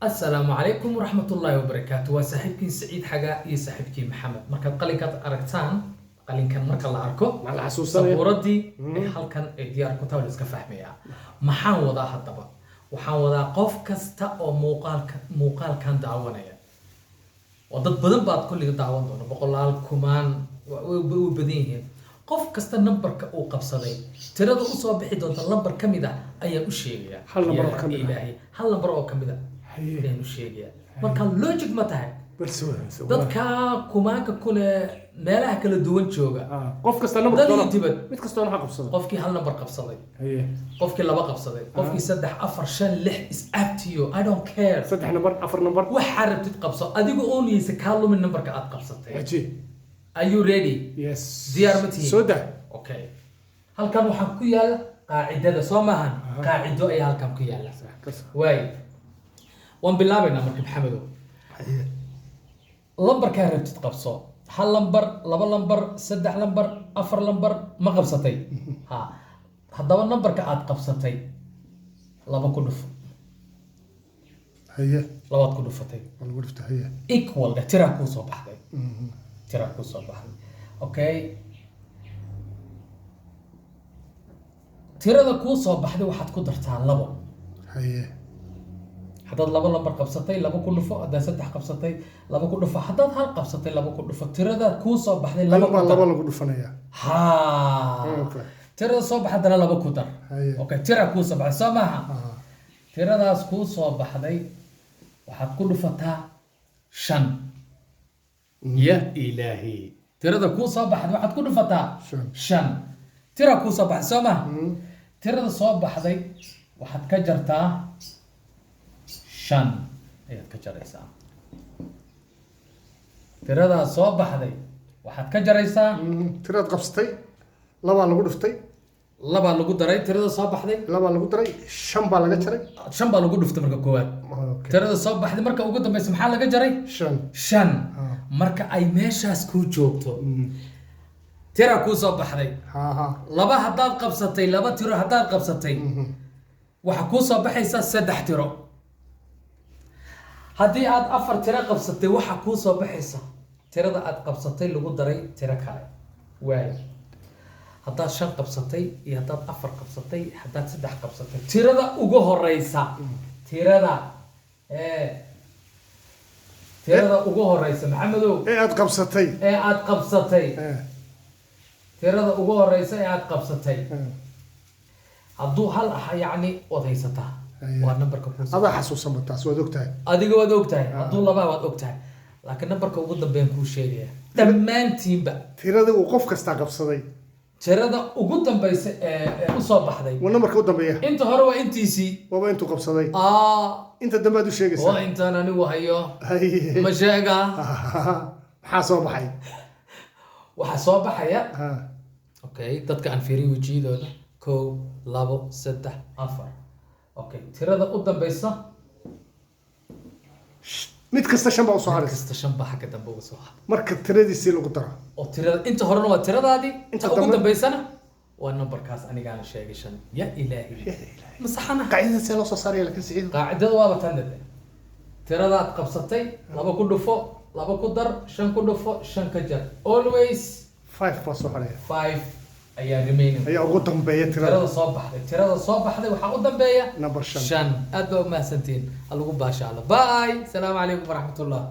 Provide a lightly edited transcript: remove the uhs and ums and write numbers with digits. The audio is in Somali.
السلام عليكم ورحمة الله وبركاته وصاحبكي سعيد حاجة يا صاحبكي محمد مركب قلن كات أركتان قلن كان مركب الله أركو مع الحسوسية صبورتي هل كان ديار كتاب لسه فهميها محن وضع هالطبع وحن وضع قف كستا أو موقال كان دعوانيا وضد بدن بعد كل دعوان دونه بقول الله كمان وبدينه قف كستا نمبر كأو قبصدي ترى ذو أصاب حدود النمبر كميدا أي أشياء هل نمبر كميدا إلهي هل نمبر أو كميدا aynu sheegaya marka logic ma tahay dadka kumaanka kule meelaha kala duwan jooga qof kasta number doona mid kasta waxa qabsaday qofkii hal number qabsaday qofkii laba qabsaday qofkii 3 4 5 6 is up to you I don't care 3 number 4 number waxa rabtid qabso adigu oo niyeysa ka lumin numberka aad qabsatay are you ready yes diyaar ma tihiin soo daa okay halkan waxa ku yaala qaacidada soo maahan qaacido ay halkan ku yaala way وان بلابنا مركب حمدو لمبر كهرب تتقبصو هل لمبر لبا لمبر سدح لمبر افر لمبر ما قبصتي ها هذا النمبر كعاد قبصتي لبا كدف هي لبا كدفتي والله قلت هي ايكوال ترى كو سو بخدي ترى كو سو بخدي اوكي ترى كو سو بخدي waxaad ku dartaan labo هي حداد لبا لمبر قبصتي لبا كل فوق هذا سدح قبصتي لبا كل فوق حداد هل قبصتي لبا كل فوق ترى كو صوب بحدي لبا كل فنيا ها ترى صوب حدنا لبا كدر اوكي ترى كو صوب سماها ترى داس كو صوب بحدي وحد كل فتا شن يا الهي ترى دا كو صوب بحدي وحد كل فتا شن ترى كو صوب سماها ترى صوب بحدي وحد كجرتا شن ayaad ka jaraysaa tirada soo baxday waxaad ka jaraysaa tirada qabsatay laba lagu dhuftay laba lagu daray tirada soo baxday laba lagu daray shan baa laga jaray shan baa lagu dhuftay marka koowaad tirada soo baxday marka ugu dambaysa maxaa laga jaray shan marka ay meeshaas ku joogto tira ku soo baxday laba hadaad qabsatay laba tiro hadaad qabsatay waxa ku soo baxaysa saddex tiro haddii aad afar tiro qabsatay waxa ku soo baxaysa tirada aad qabsatay lagu daray tiro kale waay haddaad shan qabsatay iyo haddaad afar qabsatay haddaad saddex qabsatay tirada ugu horeysa tirada ugu horeysa maxamedow aad qabsatay tirada ugu horeysa aad qabsatay hadduu hal yani wad haysataa waa numberka ku ada xasuusan taas waad ogtahay adiga waad ogtahay hadduu laba waad ogtahay laakiin numberka ugu dambeyn ku sheegaya dhammaantiinba tirada uu qof kasta qabsaday tirada ugu dambaysa ee u soo baxday waa numberka u dambeeya inta hore waa intiisii waa intuu qabsaday inta dambe aad u sheegaysaa waa intaan anigu hayo ma sheega maxaa soo baxay waxa soo baxaya okay dadka aan fiiriyo wajiyadooda 1 2 3 4 okay tirada u dambaysa mid kasta shan baa u soo haray kasta shan baa xagga dambe uga soo haray marka tiradiisii lagu daro oo tirada inta horena waa tiradaadii inta ugu dambaysana waa numberkaas anigaana sheegay shan ya ilaahi masaxana qaacidada see loo soo saaraya laakiin siciid qaacidada waa batandade tiradaad qabsatay laba ku dhufo laba ku dar shan ku dhufo shan ka jar always 5 baa soo haray 5 ayaa remaining ayaa ugu dambeeya tirada soo baxday waxa u dambeeya number 5 aad baa u mahadsantiin lagu baashaalo bye salaamu calaykum waraxmatullaah